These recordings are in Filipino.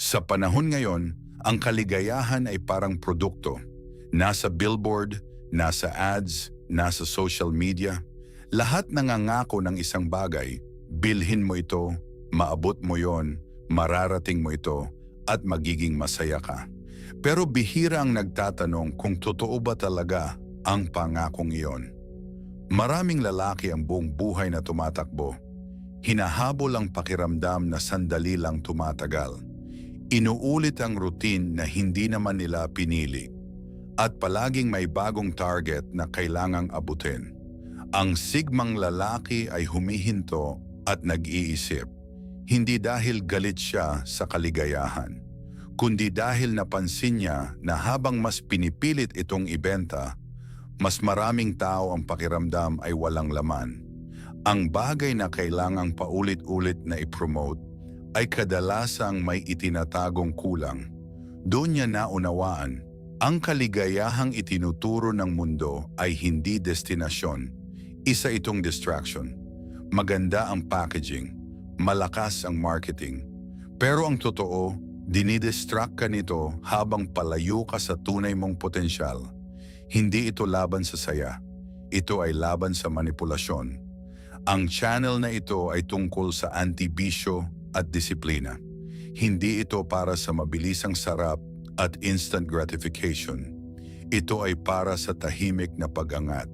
Sa panahon ngayon, ang kaligayahan ay parang produkto. Nasa billboard, nasa ads, nasa social media. Lahat nangangako ng isang bagay. Bilhin mo ito, maabot mo yon, mararating mo ito, at magiging masaya ka. Pero bihira ang nagtatanong kung totoo ba talaga ang pangakong iyon. Maraming lalaki ang buong buhay na tumatakbo. Hinahabol ang pakiramdam na sandali lang tumatagal. Inuulit ang routine na hindi naman nila pinili. At palaging may bagong target na kailangang abutin. Ang sigmang lalaki ay humihinto at nag-iisip. Hindi dahil galit siya sa kaligayahan, kundi dahil napansin niya na habang mas pinipilit itong ibenta, mas maraming tao ang pakiramdam ay walang laman. Ang bagay na kailangang paulit-ulit na i-promote ay kadalasang may itinatagong kulang. Doon niya naunawaan, ang kaligayahang itinuturo ng mundo ay hindi destinasyon. Isa itong distraction. Maganda ang packaging, malakas ang marketing. Pero ang totoo, dinidistract ka nito habang palayo ka sa tunay mong potensyal. Hindi ito laban sa saya. Ito ay laban sa manipulasyon. Ang channel na ito ay tungkol sa antibisyo at disiplina. Hindi ito para sa mabilisang sarap at instant gratification. Ito ay para sa tahimik na pag-angat.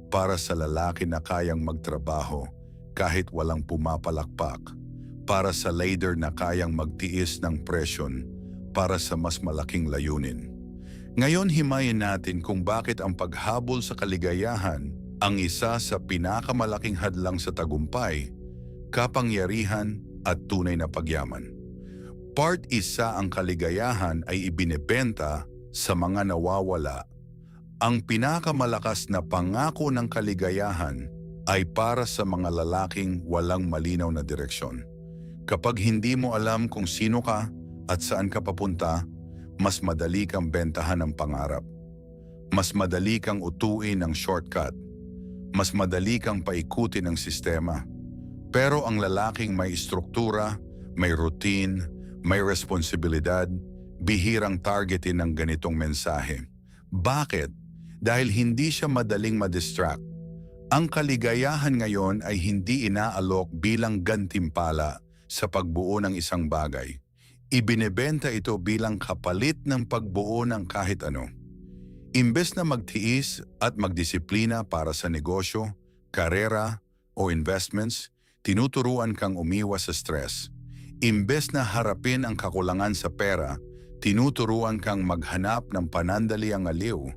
Para sa lalaki na kayang magtrabaho kahit walang pumapalakpak. Para sa leader na kayang magtiis ng presyon para sa mas malaking layunin. Ngayon himayin natin kung bakit ang paghabol sa kaligayahan ang isa sa pinakamalaking hadlang sa tagumpay, kapangyarihan at tunay na pagyaman. Part isa ang kaligayahan ay ibinebenta sa mga nawawala. Ang pinakamalakas na pangako ng kaligayahan ay para sa mga lalaking walang malinaw na direksyon. Kapag hindi mo alam kung sino ka at saan ka papunta, mas madali kang bentahan ng pangarap. Mas madali kang utuin ng shortcut. Mas madali kang paikutin ng sistema. Pero ang lalaking may struktura, may routine, may responsibilidad, bihirang targetin ng ganitong mensahe. Bakit? Dahil hindi siya madaling madistract. Ang kaligayahan ngayon ay hindi inaalok bilang gantimpala sa pagbuo ng isang bagay. Ibinebenta ito bilang kapalit ng pagbuo ng kahit ano. Imbes na magtiis at magdisiplina para sa negosyo, karera o investments, tinuturuan kang umiwas sa stress. Imbes na harapin ang kakulangan sa pera, tinuturuan kang maghanap ng panandaliang aliw.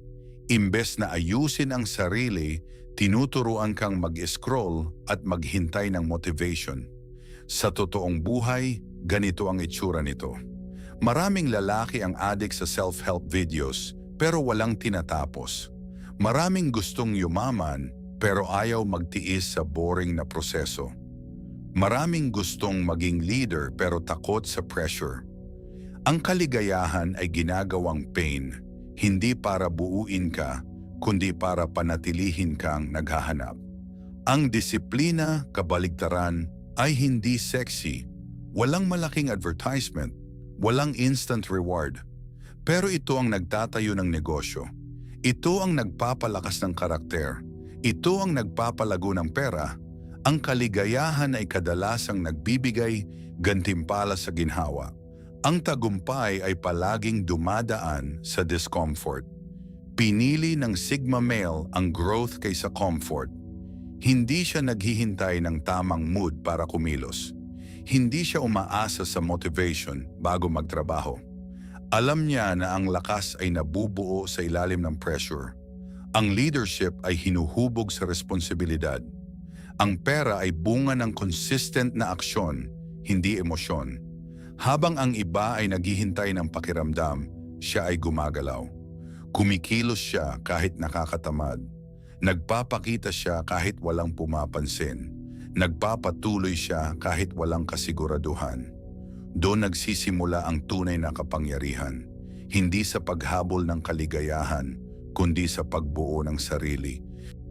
Imbes na ayusin ang sarili, tinuturuan kang mag-scroll at maghintay ng motivation. Sa totoong buhay, ganito ang itsura nito. Maraming lalaki ang addict sa self-help videos pero walang tinatapos. Maraming gustong yumaman pero ayaw magtiis sa boring na proseso. Maraming gustong maging leader pero takot sa pressure. Ang kaligayahan ay ginagawang pain, hindi para buuin ka, kundi para panatilihin kang naghahanap. Ang disiplina, kabaligtaran, ay hindi sexy. Walang malaking advertisement, walang instant reward. Pero ito ang nagtatayo ng negosyo. Ito ang nagpapalakas ng karakter. Ito ang nagpapalago ng pera. Ang kaligayahan ay kadalasang nagbibigay gantimpala sa ginhawa. Ang tagumpay ay palaging dumadaan sa discomfort. Pinili ng Sigma male ang growth kaysa comfort. Hindi siya naghihintay ng tamang mood para kumilos. Hindi siya umaasa sa motivation bago magtrabaho. Alam niya na ang lakas ay nabubuo sa ilalim ng pressure. Ang leadership ay hinuhubog sa responsibilidad. Ang pera ay bunga ng consistent na aksyon, hindi emosyon. Habang ang iba ay naghihintay ng pakiramdam, siya ay gumagalaw. Kumikilos siya kahit nakakatamad. Nagpapakita siya kahit walang pumapansin. Nagpapatuloy siya kahit walang kasiguraduhan. Doon nagsisimula ang tunay na kapangyarihan. Hindi sa paghabol ng kaligayahan, kundi sa pagbuo ng sarili.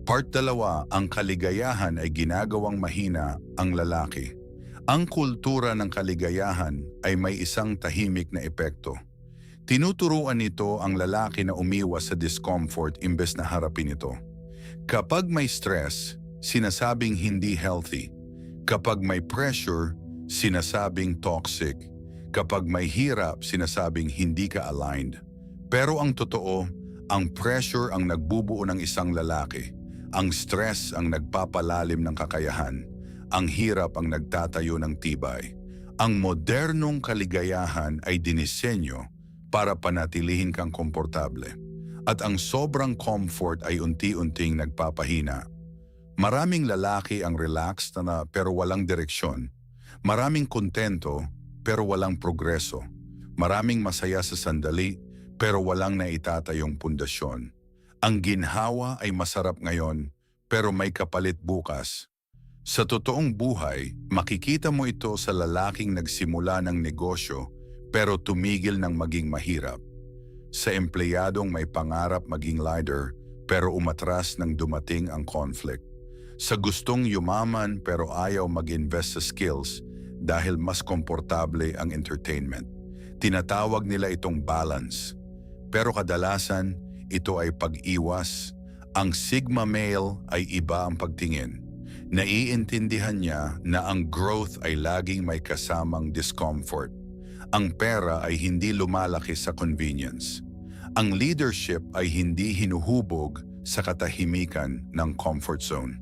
Part 2, ang kaligayahan ay ginagawang mahina ang lalaki. Ang kultura ng kaligayahan ay may isang tahimik na epekto. Tinuturuan nito ang lalaki na umiwas sa discomfort imbes na harapin ito. Kapag may stress, sinasabing hindi healthy. Kapag may pressure, sinasabing toxic. Kapag may hirap, sinasabing hindi ka aligned. Pero ang totoo, ang pressure ang nagbubuo ng isang lalaki. Ang stress ang nagpapalalim ng kakayahan. Ang hirap ang nagtatayo ng tibay. Ang modernong kaligayahan ay dinisenyo para panatilihin kang komportable. At ang sobrang comfort ay unti-unting nagpapahina. Maraming lalaki ang relaxed na pero walang direksyon. Maraming kontento pero walang progreso. Maraming masaya sa sandali pero walang naitatayong pundasyon. Ang ginhawa ay masarap ngayon pero may kapalit bukas. Sa totoong buhay, makikita mo ito sa lalaking nagsimula ng negosyo pero tumigil ng maging mahirap. Sa empleyadong may pangarap maging leader pero umatras nang dumating ang conflict. Sa gustong yumaman pero ayaw mag-invest sa skills dahil mas komportable ang entertainment. Tinatawag nila itong balance. Pero kadalasan, ito ay pag-iwas. Ang Sigma male ay iba ang pagtingin. Naiintindihan niya na ang growth ay laging may kasamang discomfort. Ang pera ay hindi lumalaki sa convenience. Ang leadership ay hindi hinuhubog sa katahimikan ng comfort zone.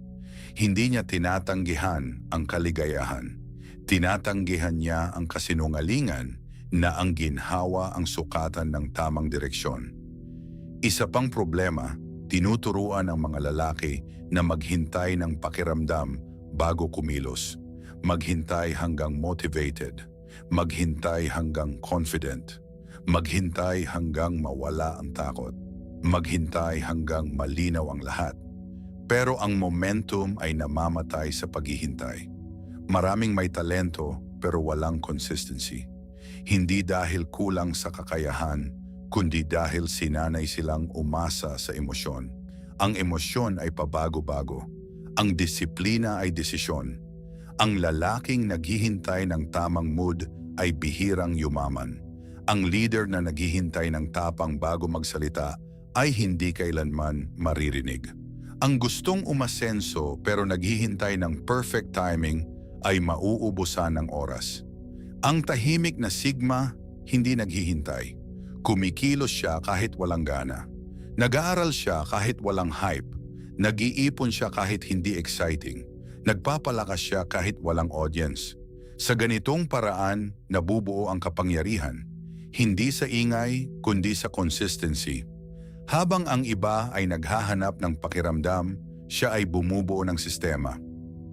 Hindi niya tinatanggihan ang kaligayahan. Tinatanggihan niya ang kasinungalingan na ang ginhawa ang sukatan ng tamang direksyon. Isa pang problema, tinuturuan ang mga lalaki na maghintay ng pakiramdam bago kumilos. Maghintay hanggang motivated. Maghintay hanggang confident. Maghintay hanggang mawala ang takot. Maghintay hanggang malinaw ang lahat. Pero ang momentum ay namamatay sa paghihintay. Maraming may talento pero walang consistency. Hindi dahil kulang sa kakayahan, kundi dahil sinanay silang umasa sa emosyon. Ang emosyon ay pabago-bago. Ang disiplina ay desisyon. Ang lalaking naghihintay ng tamang mood ay bihirang yumaman. Ang leader na naghihintay ng tapang bago magsalita ay hindi kailanman maririnig. Ang gustong umasenso pero naghihintay ng perfect timing ay mauubusan ng oras. Ang tahimik na Sigma hindi naghihintay. Kumikilos siya kahit walang gana. Nag-aaral siya kahit walang hype. Nag-iipon siya kahit hindi exciting. Nagpapalakas siya kahit walang audience. Sa ganitong paraan, nabubuo ang kapangyarihan. Hindi sa ingay, kundi sa consistency. Habang ang iba ay naghahanap ng pakiramdam, siya ay bumubuo ng sistema.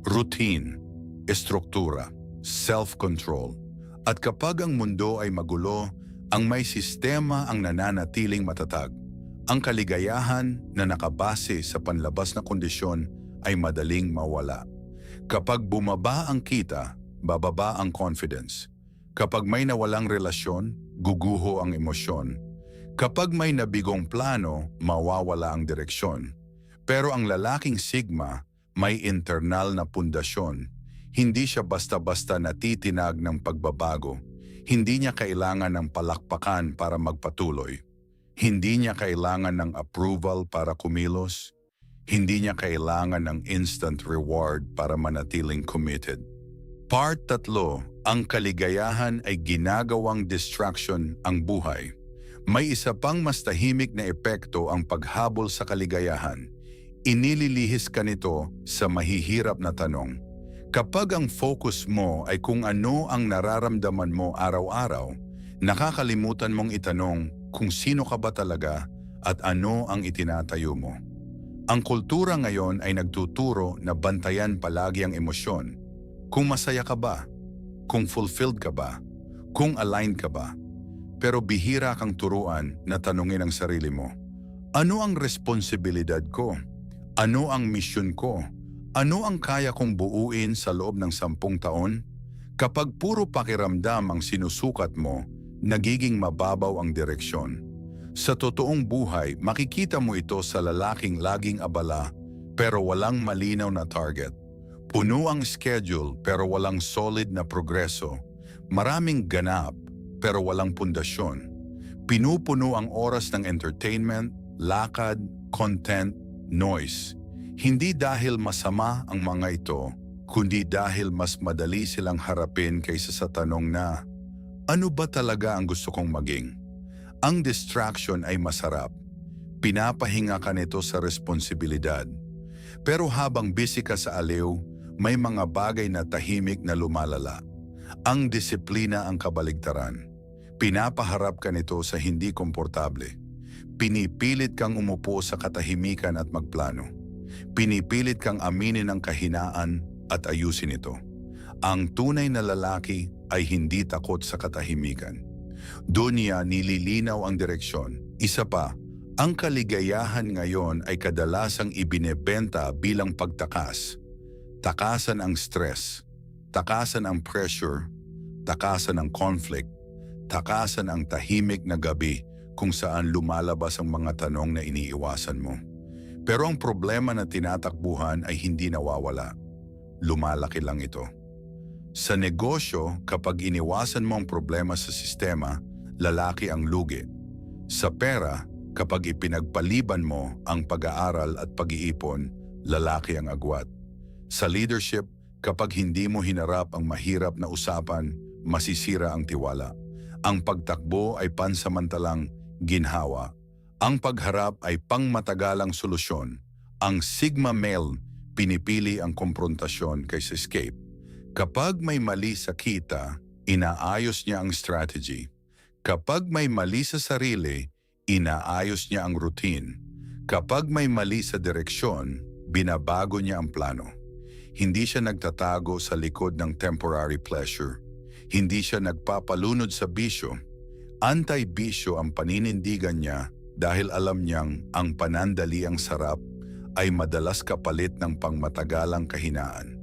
Routine, estruktura, self-control. At kapag ang mundo ay magulo, ang may sistema ang nananatiling matatag. Ang kaligayahan na nakabase sa panlabas na kondisyon ay madaling mawala. Kapag bumaba ang kita, bababa ang confidence. Kapag may nawalang relasyon, guguho ang emosyon. Kapag may nabigong plano, mawawala ang direksyon. Pero ang lalaking Sigma may internal na pundasyon. Hindi siya basta-basta natitinag ng pagbabago. Hindi niya kailangan ng palakpakan para magpatuloy. Hindi niya kailangan ng approval para kumilos. Hindi niya kailangan ng instant reward para manatiling committed. Part 3, ang kaligayahan ay ginagawang distraction ang buhay. May isa pang mas tahimik na epekto ang paghabol sa kaligayahan. Inililihis ka nito sa mahihirap na tanong. Kapag ang focus mo ay kung ano ang nararamdaman mo araw-araw, nakakalimutan mong itanong kung sino ka ba talaga at ano ang itinatayo mo. Ang kultura ngayon ay nagtuturo na bantayan palagi ang emosyon. Kung masaya ka ba? Kung fulfilled ka ba? Kung aligned ka ba? Pero bihira kang turuan na tanungin ang sarili mo. Ano ang responsibilidad ko? Ano ang misyon ko? Ano ang kaya kong buuin sa loob ng 10 taon? Kapag puro pakiramdam ang sinusukat mo, nagiging mababaw ang direksyon. Sa totoong buhay, makikita mo ito sa lalaking laging abala pero walang malinaw na target. Puno ang schedule pero walang solid na progreso. Maraming ganap pero walang pundasyon. Pinupuno ang oras ng entertainment, lakad, content, noise. Hindi dahil masama ang mga ito, kundi dahil mas madali silang harapin kaysa sa tanong na, ano ba talaga ang gusto kong maging? Ang distraction ay masarap. Pinapahinga ka nito sa responsibilidad. Pero habang busy ka sa aliw, may mga bagay na tahimik na lumalala. Ang disiplina ang kabaligtaran. Pinapaharap ka nito sa hindi komportable. Pinipilit kang umupo sa katahimikan at magplano. Pinipilit kang aminin ang kahinaan at ayusin ito. Ang tunay na lalaki ay hindi takot sa katahimikan. Doon niya nililinaw ang direksyon. Isa pa, ang kaligayahan ngayon ay kadalasang ibinebenta bilang pagtakas. Takasan ang stress, takasan ang pressure, takasan ang conflict, takasan ang tahimik na gabi kung saan lumalabas ang mga tanong na iniiwasan mo. Pero ang problema na tinatakbuhan ay hindi nawawala. Lumalaki lang ito. Sa negosyo, kapag iniwasan mo ang problema sa sistema, lalaki ang lugi. Sa pera, kapag ipinagpaliban mo ang pag-aaral at pag-iipon, lalaki ang agwat. Sa leadership, kapag hindi mo hinarap ang mahirap na usapan, masisira ang tiwala. Ang pagtakbo ay pansamantalang ginhawa. Ang pagharap ay pangmatagalang solusyon. Ang Sigma male, pinipili ang komprontasyon kaysa escape. Kapag may mali sa kita, inaayos niya ang strategy. Kapag may mali sa sarili, inaayos niya ang routine. Kapag may mali sa direksyon, binabago niya ang plano. Hindi siya nagtatago sa likod ng temporary pleasure. Hindi siya nagpapalunod sa bisyo. Anti-bisyo ang paninindigan niya dahil alam niyang ang panandaliang sarap ay madalas kapalit ng pangmatagalang kahinaan.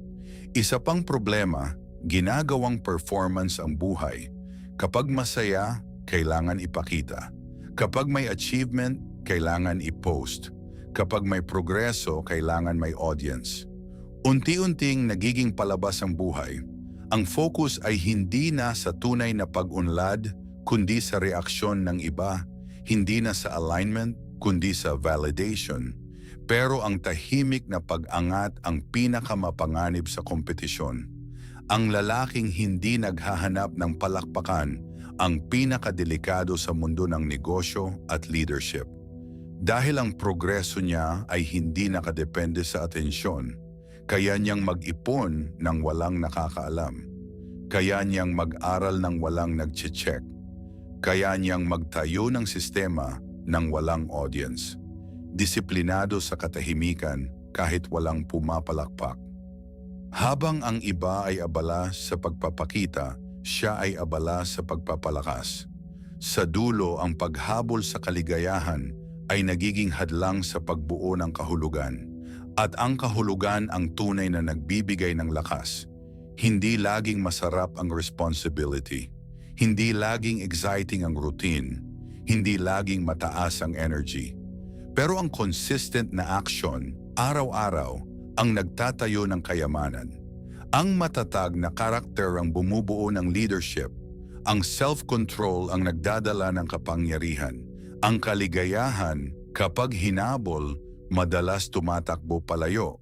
Isa pang problema, ginagawang performance ang buhay. Kapag masaya, kailangan ipakita. Kapag may achievement, kailangan i-post. Kapag may progreso, kailangan may audience. Unti-unting nagiging palabas ang buhay. Ang focus ay hindi na sa tunay na pag-unlad, kundi sa reaksyon ng iba, hindi na sa alignment, kundi sa validation. Pero ang tahimik na pag-angat ang pinakamapanganib sa kompetisyon. Ang lalaking hindi naghahanap ng palakpakan, ang pinakadelikado sa mundo ng negosyo at leadership. Dahil ang progreso niya ay hindi nakadepende sa atensyon, kaya niyang mag-ipon ng walang nakakaalam. Kaya niyang mag-aral ng walang nag-check. Kaya niyang magtayo ng sistema ng walang audience. Disiplinado sa katahimikan kahit walang pumapalakpak. Habang ang iba ay abala sa pagpapakita, siya ay abala sa pagpapalakas. Sa dulo, ang paghabol sa kaligayahan ay nagiging hadlang sa pagbuo ng kahulugan. At ang kahulugan ang tunay na nagbibigay ng lakas. Hindi laging masarap ang responsibility. Hindi laging exciting ang routine. Hindi laging mataas ang energy. Pero ang consistent na action, araw-araw, ang nagtatayo ng kayamanan. Ang matatag na karakter ang bumubuo ng leadership. Ang self-control ang nagdadala ng kapangyarihan. Ang kaligayahan, kapag hinabol, madalas tumatakbo palayo.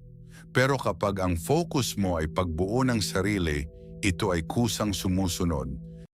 Pero kapag ang focus mo ay pagbuo ng sarili, ito ay kusang sumusunod.